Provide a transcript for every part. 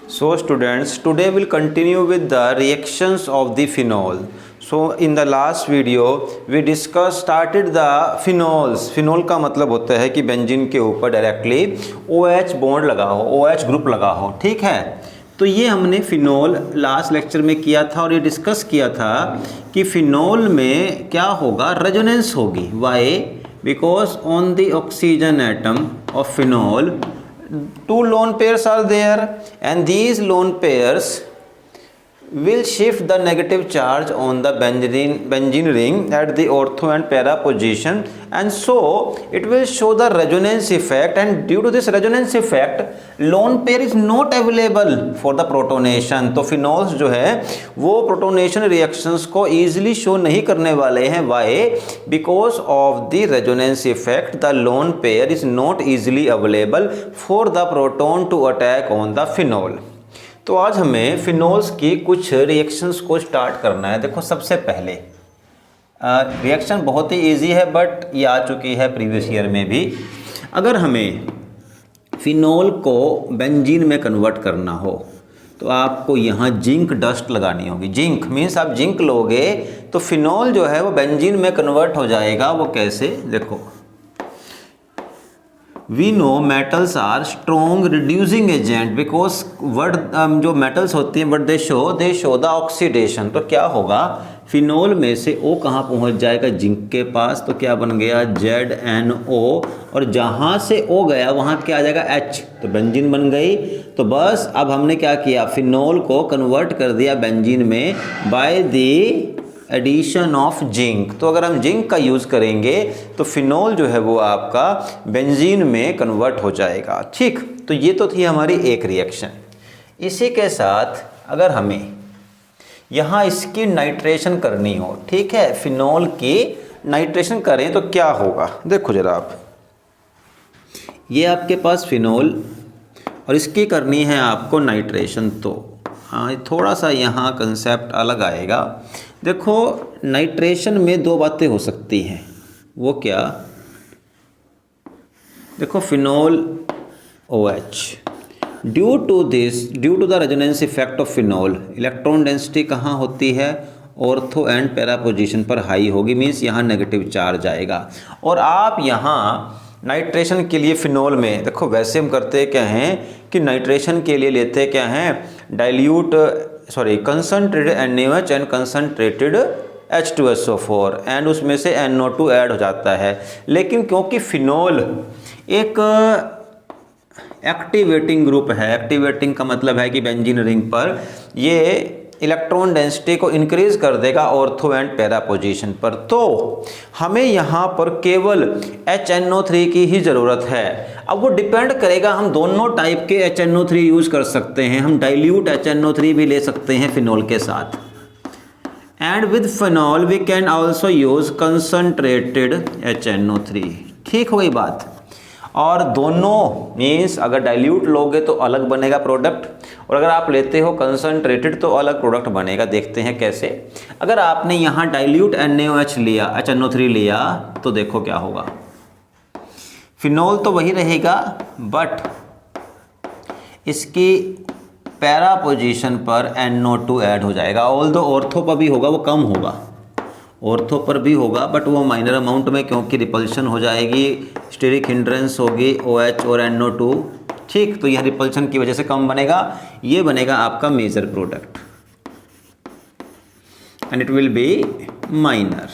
So students, today we'll continue with the reactions of the phenol. So in the last video we started the phenols. Phenol का मतलब होता है कि benzene के ऊपर directly OH bond लगा हो, OH ग्रुप लगा हो, ठीक है। तो ये हमने फिनोल लास्ट लेक्चर में किया था और ये डिस्कस किया था कि फिनोल में क्या होगा, रेजोनेंस होगी। Why? Because on the oxygen atom of phenol two lone pairs are there and these lone pairs will shift the negative charge on the benzene ring at the ortho and para position, and so it will show the resonance effect, and due to this resonance effect lone pair is not available for the protonation. तो phenols जो है वो protonation reactions को easily show नहीं करने वाले हैं। Why? Because of the resonance effect the lone pair is not easily available for the proton to attack on the phenol. तो आज हमें फिनोल्स की कुछ रिएक्शंस को स्टार्ट करना है। देखो, सबसे पहले रिएक्शन बहुत ही इजी है बट ये आ चुकी है प्रीवियस ईयर में भी। अगर हमें फिनोल को बेंजीन में कन्वर्ट करना हो तो आपको यहाँ जिंक डस्ट लगानी होगी। जिंक मीन्स आप जिंक लोगे तो फिनोल जो है वो बेंजीन में कन्वर्ट हो जाएगा। वो कैसे? देखो, We know metals are strong reducing agent because what जो metals होती हैं what they show the oxidation। तो क्या होगा, फिनोल में से O कहाँ पहुँच जाएगा, जिंक के पास। तो क्या बन गया, ZnO, और जहाँ से O गया वहाँ क्या आ जाएगा, H, तो बेंजीन बन गई। तो बस अब हमने क्या किया, फिनोल को कन्वर्ट कर दिया बेंजीन में by the addition of zinc. तो अगर हम जिंक का यूज़ करेंगे तो फिनोल जो है वो आपका बेंजीन में कन्वर्ट हो जाएगा, ठीक। तो ये तो थी हमारी एक रिएक्शन। इसी के साथ अगर हमें यहाँ इसकी नाइट्रेशन करनी हो, ठीक है, फिनोल की नाइट्रेशन करें तो क्या होगा। देखो जरा आप, ये आपके पास फिनोल और इसकी करनी है आपको नाइट्रेशन। तो हाँ, थोड़ा सा यहाँ कंसेप्ट अलग आएगा। देखो, नाइट्रेशन में दो बातें हो सकती हैं। वो क्या? देखो, phenol OH due to the resonance effect of phenol electron density कहाँ होती है, ऑर्थो एंड पैरा पोजीशन पर हाई होगी, मीन्स यहाँ नेगेटिव चार्ज आएगा। और आप यहाँ नाइट्रेशन के लिए फिनोल में देखो, वैसे हम करते क्या हैं कि नाइट्रेशन के लिए लेते क्या हैं, concentrated NaOH and concentrated H2SO4 and उसमें से NO2 ऐड हो जाता है। लेकिन क्योंकि फिनोल एक एक्टिवेटिंग ग्रुप है, एक्टिवेटिंग का मतलब है कि बेंजीन रिंग पर ये इलेक्ट्रॉन डेंसिटी को इंक्रीज कर देगा ऑर्थो एंड पैरा पोजीशन पर। तो हमें यहाँ पर केवल HNO3 की ही ज़रूरत है। अब वो डिपेंड करेगा, हम दोनों टाइप के HNO3 यूज़ कर सकते हैं। हम डाइल्यूट HNO3 भी ले सकते हैं फिनोल के साथ। And with phenol we can also use concentrated HNO3। ठीक हो गई बात। और दोनों मीन्स अगर डाइल्यूट लोगे तो अलग बनेगा प्रोडक्ट, और अगर आप लेते हो कंसनट्रेटेड तो अलग प्रोडक्ट बनेगा। देखते हैं कैसे। अगर आपने यहाँ डाइल्यूट NaOH लिया, HNO3 लिया, तो देखो क्या होगा, फिनोल तो वही रहेगा बट इसकी पैरा पोजीशन पर NO2 ऐड हो जाएगा। ऑल्दो ऑर्थो पर भी होगा, वो कम होगा, ऑर्थो पर भी होगा बट वो माइनर अमाउंट में, क्योंकि रिपल्शन हो जाएगी, स्टेरिक हिंड्रेंस होगी OH और NO2, ठीक। तो यह रिपल्शन की वजह से कम बनेगा। ये बनेगा आपका major product and it will be minor.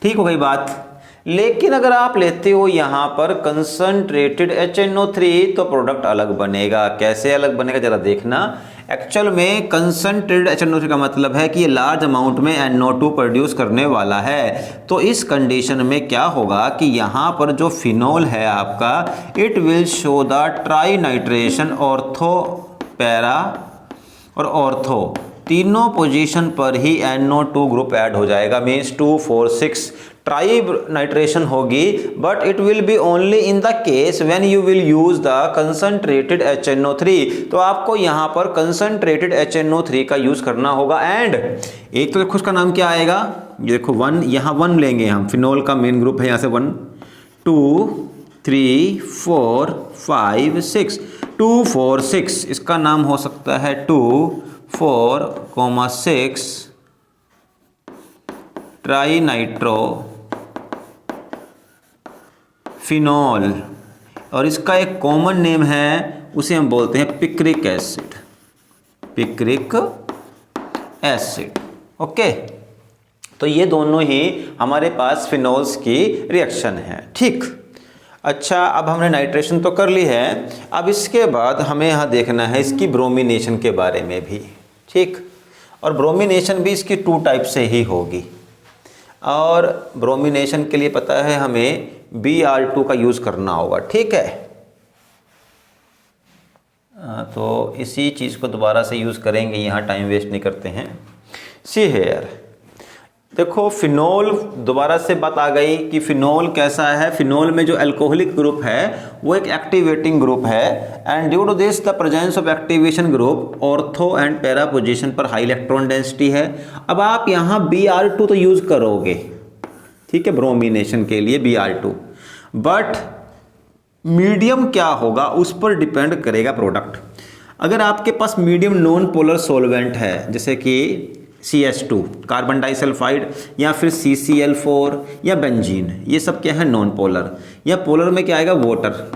ठीक हो गई बात। लेकिन अगर आप लेते हो यहाँ पर कंसनट्रेटेड HNO3 तो प्रोडक्ट अलग बनेगा। कैसे अलग बनेगा जरा देखना। एक्चुअल में कंसनट्रेटेड HNO3 का मतलब है कि ये लार्ज अमाउंट में NO2 प्रोड्यूस करने वाला है। तो इस कंडीशन में क्या होगा कि यहाँ पर जो फिनोल है आपका, it will show the try nitration, ortho, para और ऑर्थो तीनों पोजीशन पर ही NO2 ग्रुप ऐड हो जाएगा, मीन्स 2, 4, 6 ट्राई नाइट्रेशन होगी। But it will B only in the case when you will use the concentrated HNO3। तो आपको यहाँ पर कंसनट्रेटेड HNO3 का यूज करना होगा। एंड एक तो देखो उसका नाम क्या आएगा, ये देखो 1, यहाँ 1 लेंगे हम, फिनोल का मेन ग्रुप है, यहाँ से 1, 2, 3, 4, 5, 6। 2,4,6, इसका नाम हो सकता है 2,4,6 ट्राई नाइट्रो फिनॉल, और इसका एक कॉमन नेम है, उसे हम बोलते हैं picric acid, picric acid. Okay, तो ये दोनों ही हमारे पास फिनोल्स की रिएक्शन है। ठीक, अच्छा, अब हमने नाइट्रेशन तो कर ली है, अब इसके बाद हमें यहाँ देखना है इसकी ब्रोमिनेशन के बारे में भी। ठीक, और ब्रोमिनेशन भी इसकी 2 टाइप से ही होगी, और ब्रोमिनेशन के लिए पता है हमें Br2 का यूज़ करना होगा। ठीक है, तो इसी चीज़ को दोबारा से यूज़ करेंगे, यहाँ टाइम वेस्ट नहीं करते हैं। सी हेयर, देखो फिनोल, दोबारा से बात आ गई कि फिनोल कैसा है। फिनोल में जो अल्कोहलिक ग्रुप है वो एक एक्टिवेटिंग ग्रुप है, and due to this the presence of activation group ortho and para position पर हाई इलेक्ट्रॉन डेंसिटी है। अब आप यहाँ Br2 तो यूज़ करोगे, ठीक है, ब्रोमिनेशन के लिए Br2, बट मीडियम क्या होगा उस पर डिपेंड करेगा प्रोडक्ट। अगर आपके पास मीडियम नॉन पोलर सॉल्वेंट है, जैसे कि CH2 कार्बन डाइसल्फाइड, या फिर CCl4 या बेंजीन, ये सब क्या है नॉन पोलर, या पोलर में क्या आएगा वाटर।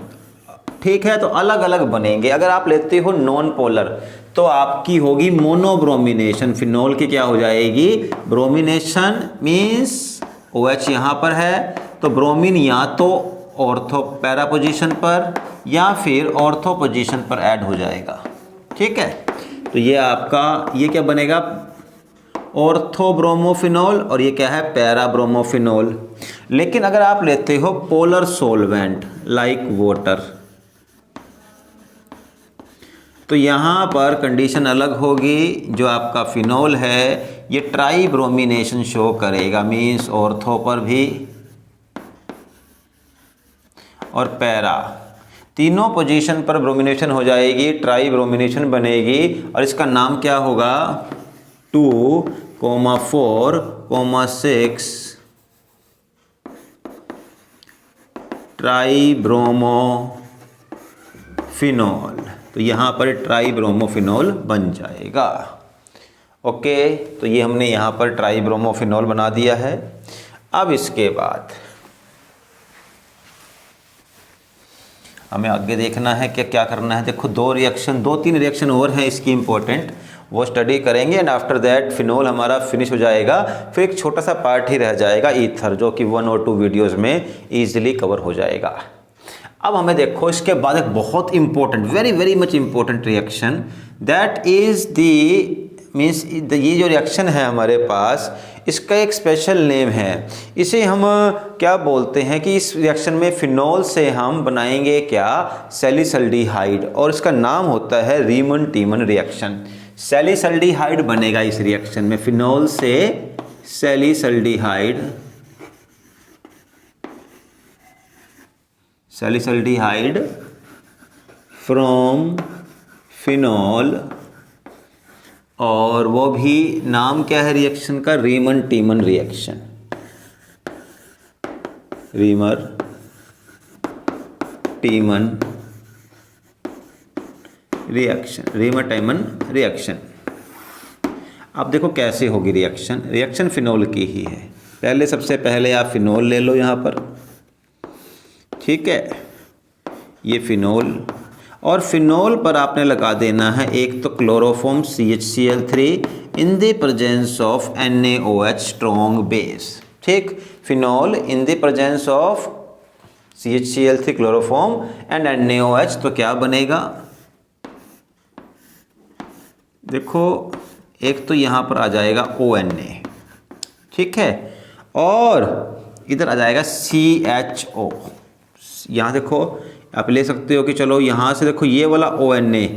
ठीक है, तो अलग अलग बनेंगे। अगर आप लेते हो नॉन पोलर तो आपकी होगी मोनोब्रोमिनेशन, फिनोल की क्या हो जाएगी ब्रोमिनेशन, मीन्स OH यहाँ पर है तो ब्रोमीन या तो ऑर्थो पैरा पोजीशन पर या फिर ऑर्थो पोजीशन पर ऐड हो जाएगा। ठीक है, तो ये आपका ये क्या बनेगा ऑर्थोब्रोमोफिनॉल, और ये क्या है पैराब्रोमोफिनॉल। लेकिन अगर आप लेते हो पोलर सॉल्वेंट लाइक वाटर, तो यहाँ पर कंडीशन अलग होगी। जो आपका फिनॉल है ये ट्राई ब्रोमिनेशन शो करेगा, मीन्स ऑर्थो पर भी और पैरा, तीनों पोजीशन पर ब्रोमिनेशन हो जाएगी, ट्राई ब्रोमिनेशन बनेगी, और इसका नाम क्या होगा 2,4,6 ट्राई ब्रोमोफिनॉल। तो यहाँ पर ट्राई ब्रोमोफिनॉल बन जाएगा। ओके, तो ये हमने यहाँ पर ट्राई ब्रोमोफिनॉल बना दिया है। अब इसके बाद हमें आगे देखना है कि क्या करना है। देखो 2-3 रिएक्शन और हैं इसकी इम्पोर्टेंट, वो स्टडी करेंगे, एंड आफ्टर दैट फिनोल हमारा फिनिश हो जाएगा। फिर एक छोटा सा पार्ट ही रह जाएगा ईथर, जो कि 1 और 2 वीडियोस में इजीली कवर हो जाएगा। अब हमें देखो इसके बाद एक बहुत important, very very much important reaction, that is the means ये जो रिएक्शन है हमारे पास, इसका एक स्पेशल नेम है। इसे हम क्या बोलते हैं कि इस रिएक्शन में फिनोल से हम बनाएंगे क्या सैलिसल्डिहाइड, और इसका नाम होता है रीमन टीमन रिएक्शन। सैलिसल्डिहाइड बनेगा इस रिएक्शन में, फिनोल से सैलिसल्डिहाइड, सैलिसल्डिहाइड फ्रॉम फिनोल, और वो भी नाम क्या है रिएक्शन का रीमन टीमन reaction, reamer टीमन reaction, reamer टीमन reaction. अब देखो कैसे होगी रिएक्शन, रिएक्शन फिनोल की ही है। पहले सबसे पहले आप फिनोल ले लो यहाँ पर, ठीक है, ये फिनोल, और फिनोल पर आपने लगा देना है एक तो chloroform CHCl3 in the presence of NaOH strong base. ठीक, phenol in the presence of CHCl3 chloroform and NaOH, तो क्या बनेगा देखो, एक तो यहाँ पर आ जाएगा ONA, ठीक है, और इधर आ जाएगा CHO। यहाँ देखो आप ले सकते हो कि चलो यहाँ से देखो ये वाला ONA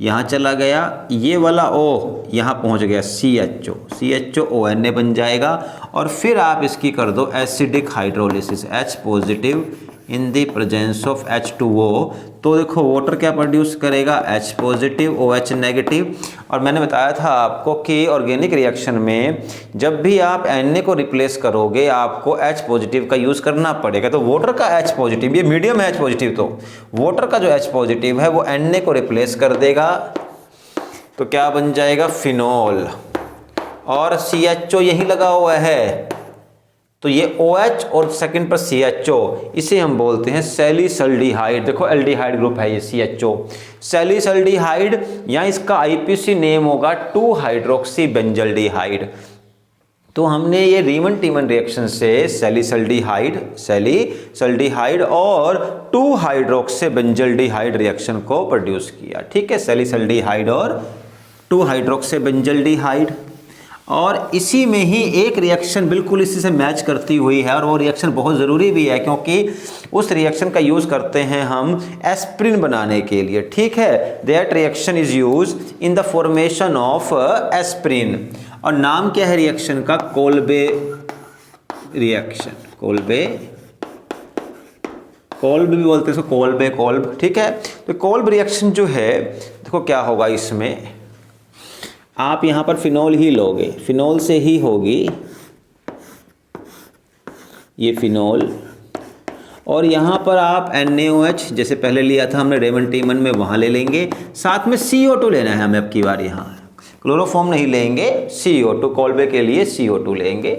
यहाँ चला गया, ये वाला O यहाँ पहुँच गया CHO ONA बन जाएगा, और फिर आप इसकी कर दो acidic hydrolysis, H positive in the presence of H2O, तो देखो वाटर क्या प्रोड्यूस करेगा, H पॉजिटिव OH नेगेटिव। और मैंने बताया था आपको कि ऑर्गेनिक रिएक्शन में जब भी आप Na को रिप्लेस करोगे आपको H पॉजिटिव का यूज़ करना पड़ेगा। तो वाटर का H पॉजिटिव, ये मीडियम है H पॉजिटिव, तो वाटर का जो H पॉजिटिव है वो Na को रिप्लेस कर देगा, तो क्या बन जाएगा, फिनॉल। और CHO यही लगा हुआ है, तो ये OH और सेकंड पर CHO, इसे हम बोलते हैं सैलिसल्डिहाइड। देखो एल्डिहाइड ग्रुप है ये CHO, सैलिसल्डिहाइड, या इसका IPC नेम होगा 2 हाइड्रोक्सी बेंजल्डिहाइड। तो हमने ये रीमन टीमन रिएक्शन से सैलिसल्डिहाइड और 2 हाइड्रोक्सी बेंजल्डिहाइड रिएक्शन को प्रोड्यूस किया। ठीक है, सैलिसल्डिहाइड और 2 हाइड्रोक्सी बेंजल्डिहाइड। और इसी में ही एक रिएक्शन बिल्कुल इसी से मैच करती हुई है, और वो रिएक्शन बहुत ज़रूरी भी है क्योंकि उस रिएक्शन का यूज़ करते हैं हम एस्प्रिन बनाने के लिए। ठीक है, that reaction is use in the formation of aspirin. और नाम क्या है रिएक्शन का, कोल्बे रिएक्शन। कोल्ब भी बोलते हैं इसको, कोल्ब। ठीक है, तो कोल्ब रिएक्शन जो है, देखो क्या होगा इसमें, आप यहाँ पर फिनॉल ही लोगे, फिनॉल से ही होगी ये फिनॉल, और यहाँ पर आप NaOH जैसे पहले लिया था हमने रीमन टीमन में, वहाँ ले लेंगे। साथ में CO2 लेना है हमें अब की बार, यहाँ क्लोरोफॉर्म नहीं लेंगे, CO2, कोल्बे के लिए CO2 लेंगे।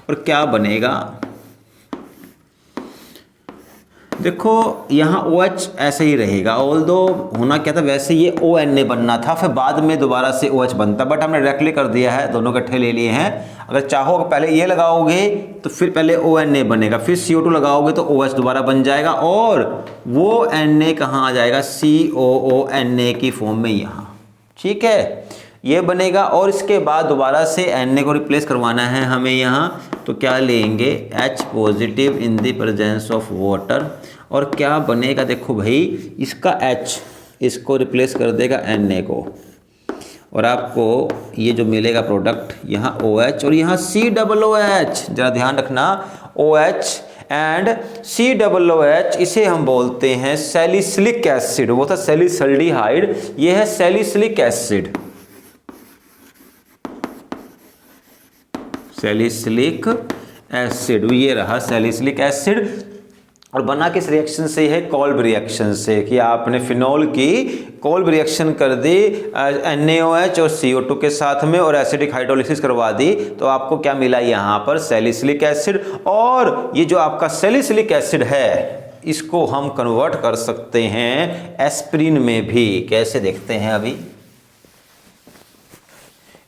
और क्या बनेगा, देखो यहाँ OH ऐसे ही रहेगा, ऑल्दो होना क्या था, वैसे ये ONA बनना था, फिर बाद में दोबारा से OH बनता, बट हमने डायरेक्टली कर दिया है, दोनों इकट्ठे ले लिए हैं। अगर चाहो पहले ये लगाओगे तो फिर पहले ONA बनेगा, फिर CO2 लगाओगे तो OH दोबारा बन जाएगा, और वो Na कहाँ आ जाएगा, COONA की फॉर्म में यहाँ। ठीक है, ये बनेगा। और इसके बाद दोबारा से Na को रिप्लेस करवाना है हमें यहाँ, तो क्या लेंगे, H positive in the presence of water. और क्या बनेगा, देखो भाई, इसका H इसको रिप्लेस कर देगा Na को, और आपको ये जो मिलेगा प्रोडक्ट, यहाँ OH और यहाँ COOH, जरा ध्यान रखना, OH एंड COOH, इसे हम बोलते हैं सैलिसिलिक एसिड। वो था सैलिसल्डिहाइड, ये है सैलिसिलिक एसिड, सैलिसिलिक एसिड, ये रहा सैलिसिलिक एसिड। और बना किस रिएक्शन से है, कोल्ब रिएक्शन से, कि आपने फिनॉल की कोल्ब रिएक्शन कर दी NaOH और CO2 के साथ में, और एसिडिक हाइड्रोलिसिस करवा दी, तो आपको क्या मिला यहाँ पर, सैलिसिलिक एसिड। और ये जो आपका सैलिसिलिक एसिड है, इसको हम कन्वर्ट कर सकते हैं एस्प्रिन में भी। कैसे देखते हैं अभी,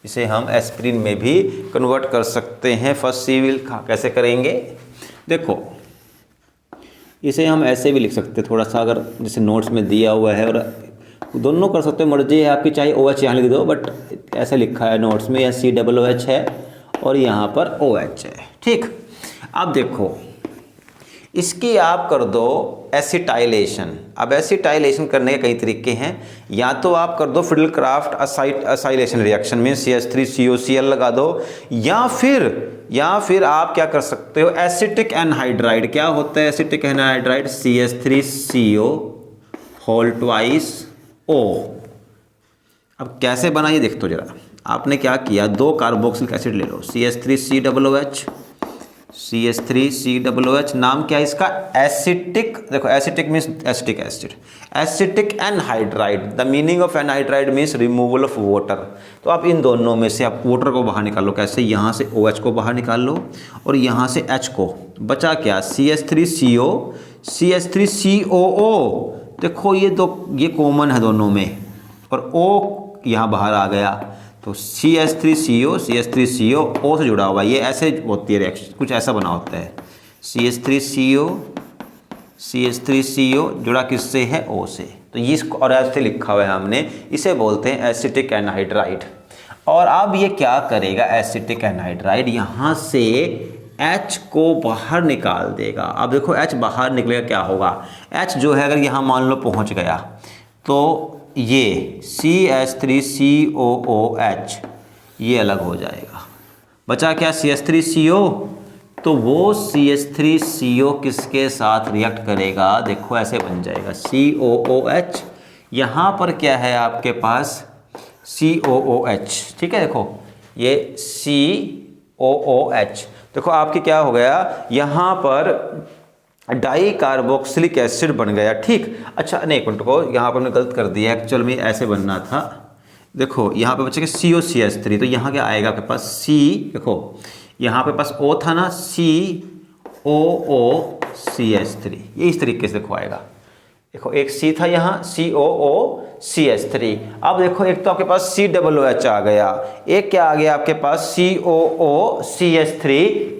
इसे हम एस्प्रिन में भी कन्वर्ट कर सकते हैं। फर्स्ट सिविल कैसे करेंगे, देखो इसे हम ऐसे भी लिख सकते हैं, थोड़ा सा अगर जैसे नोट्स में दिया हुआ है, और दोनों कर सकते हो, मर्जी है आपकी, चाहे OH यहाँ लिख दो, बट ऐसे लिखा है नोट्स में, यहाँ COOH है और यहाँ पर OH है। ठीक, अब देखो इसकी आप कर दो एसिटाइलेशन। अब एसिटाइलेशन करने के कई तरीके हैं, या तो आप कर दो फिडलक्राफ्ट असाइलेशन रिएक्शन में CH3COCl लगा दो, या फिर आप क्या कर सकते हो, एसिटिक एनहाइड्राइड। क्या होता है acetic anhydride, CH3CO whole twice O। अब कैसे बना ये देख तो जरा, आपने क्या किया, 2 कार्बोक्सिलिक एसिड ले लो, CH3COOH, नाम क्या है इसका, एसिटिक। देखो acetic means acetic acid, acetic anhydride, the meaning of anhydride means removal of water. तो आप इन दोनों में से आप वाटर को बाहर निकाल लो, कैसे, यहाँ से OH को बाहर निकाल लो और यहाँ से H को, बचा क्या, CH3CO, CH3COO। देखो ये कॉमन है दोनों में, और O यहाँ बाहर आ गया, तो CH3CO O से जुड़ा हुआ, ये ऐसे होती है रिएक्शन, कुछ ऐसा बना होता है, CH3CO जुड़ा किससे है, O से। तो ये इसको और ऐसे लिखा हुआ है हमने, इसे बोलते हैं एसिटिक एनहाइड्राइड। और अब ये क्या करेगा, एसिटिक एनहाइड्राइड यहाँ से H को बाहर निकाल देगा। अब देखो H बाहर निकलेगा, क्या होगा, H जो है अगर यहाँ मान लो पहुँच गया, तो ये CH3COOH ये अलग हो जाएगा, बचा क्या, CH3CO तो वो CH3CO किसके साथ रिएक्ट करेगा, देखो ऐसे बन जाएगा COOH। यहाँ पर क्या है आपके पास COOH, ठीक है। देखो ये COOH, देखो आपके क्या हो गया, यहाँ पर डाई कार्बोक्सिलिक एसिड बन गया, ठीक। अच्छा नहीं, एक मिनट को, यहाँ पर मैंने गलत कर दिया, एक्चुअल में ऐसे बनना था। देखो यहाँ पे बचेगा COCH3, तो यहाँ क्या आएगा आपके पास C, देखो यहाँ पे पास O था ना, COOCH3, ये इस तरीके से देखो आएगा। देखो एक C था यहाँ COOCH3। अब देखो एक तो आपके पास COOH आ गया, एक क्या आ गया आपके पास COOCH3,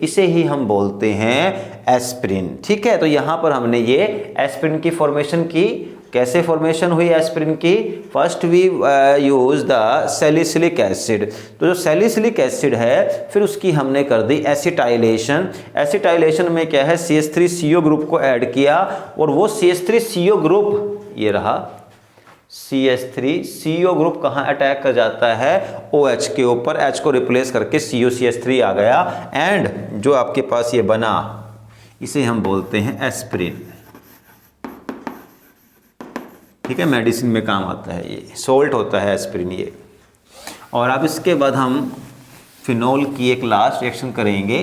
इसे ही हम बोलते हैं एस्पिरिन, ठीक है। तो यहाँ पर हमने ये एस्पिरिन की फॉर्मेशन की। कैसे फॉर्मेशन हुई एस्पिरिन की, first we use the salicylic acid. तो जो सैलिसिलिक एसिड है फिर उसकी हमने कर दी एसिटाइलेशन। एसिटाइलेशन में क्या है, CH3CO ग्रुप को ऐड किया, और वो CH3CO ग्रुप ये रहा, CH3CO ग्रुप कहाँ अटैक कर जाता है, OH के ऊपर, H को रिप्लेस करके COCH3 आ गया, एंड जो आपके पास ये बना इसे हम बोलते हैं एस्पिरिन, ठीक है। मेडिसिन में काम आता है, ये सोल्ट होता है एस्पिरिन ये। और अब इसके बाद हम फिनोल की एक लास्ट रिएक्शन करेंगे,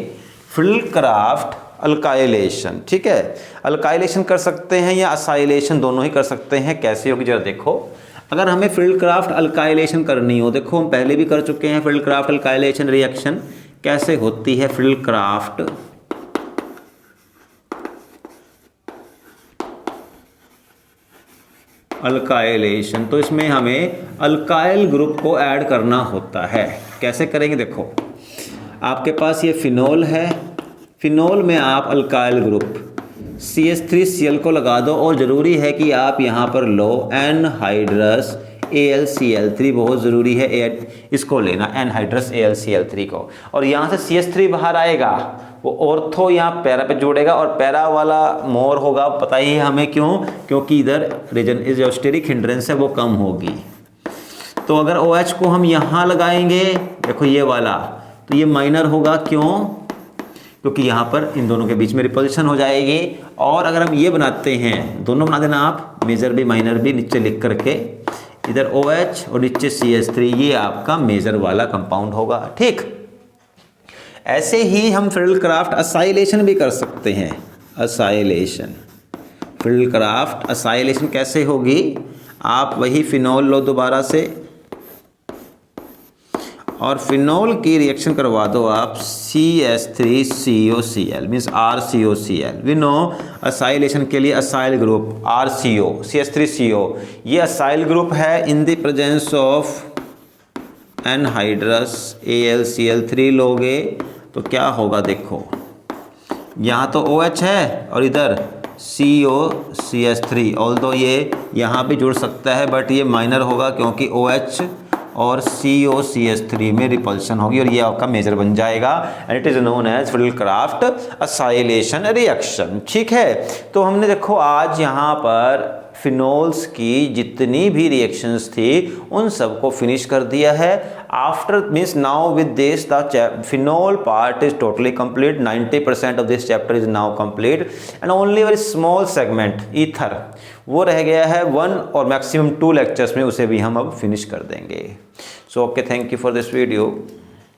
फिल्डक्राफ्ट अल्काइलेशन, ठीक है। अल्काइलेशन कर सकते हैं या असाइलेशन, दोनों ही कर सकते हैं। कैसे होगी जरा देखो, अगर हमें फिल्डक्राफ्ट अल्काइलेशन करनी हो, देखो हम पहले भी कर चुके हैं फिल्डक्राफ्ट अल्काइलेशन रिएक्शन। कैसे होती है फिल्डक्राफ्ट अल्काइलेशन, तो इसमें हमें अल्काइल ग्रुप को ऐड करना होता है। कैसे करेंगे, देखो आपके पास ये फिनोल है, फिनोल में आप अल्काइल ग्रुप CH3Cl को लगा दो, और ज़रूरी है कि आप यहाँ पर लो एनहाइड्रस AlCl3, बहुत ज़रूरी है इसको लेना, एनहाइड्रस AlCl3 को। और यहाँ से CH3 बाहर आएगा, वो ऑर्थो यहाँ पैरा पे जोड़ेगा, और पैरा वाला मोर होगा, पता ही है हमें क्यों, क्योंकि इधर रीजन जो स्टेरिक हिंड्रेंस है वो कम होगी। तो अगर OH को हम यहाँ लगाएंगे, देखो ये वाला, तो ये माइनर होगा, क्यों, क्योंकि यहाँ पर इन दोनों के बीच में रिपल्शन हो जाएगी। और अगर हम ये बनाते हैं, दोनों बना देना आप, मेजर भी माइनर भी नीचे लिख करके, इधर OH और नीचे CH3, ये आपका मेजर वाला कंपाउंड होगा, ठीक। ऐसे ही हम फिल्डक्राफ्ट असाइलेशन भी कर सकते हैं। असाइलेशन, फिल्डक्राफ्ट असाइलेशन कैसे होगी, आप वही फिनोल लो दोबारा से, और फिनोल की रिएक्शन करवा दो आप CH3COCl means RCOCl। We know acylation के लिए असाइल ग्रुप RCO, CH3CO, ये असाइल ग्रुप है इन the presence of anhydrous AlCl3 लोगे तो क्या होगा, देखो यहाँ तो OH है और इधर COCH3, ऑल्दो ये यहाँ भी जुड़ सकता है बट ये माइनर होगा क्योंकि OH और COCH3 में रिपल्शन होगी, और ये आपका मेजर बन जाएगा, and it is known as Friedel Crafts acylation reaction, ठीक है। तो हमने देखो आज यहाँ पर फिनोल्स की जितनी भी रिएक्शंस थी उन सबको फिनिश कर दिया है। After means now with this the phenol part is totally complete, 90% of this chapter is now complete, and only very small segment ether वो रह गया है 1 और मैक्सिमम 2 लेक्चर्स में, उसे भी हम अब फिनिश कर देंगे। So okay, thank you for this video.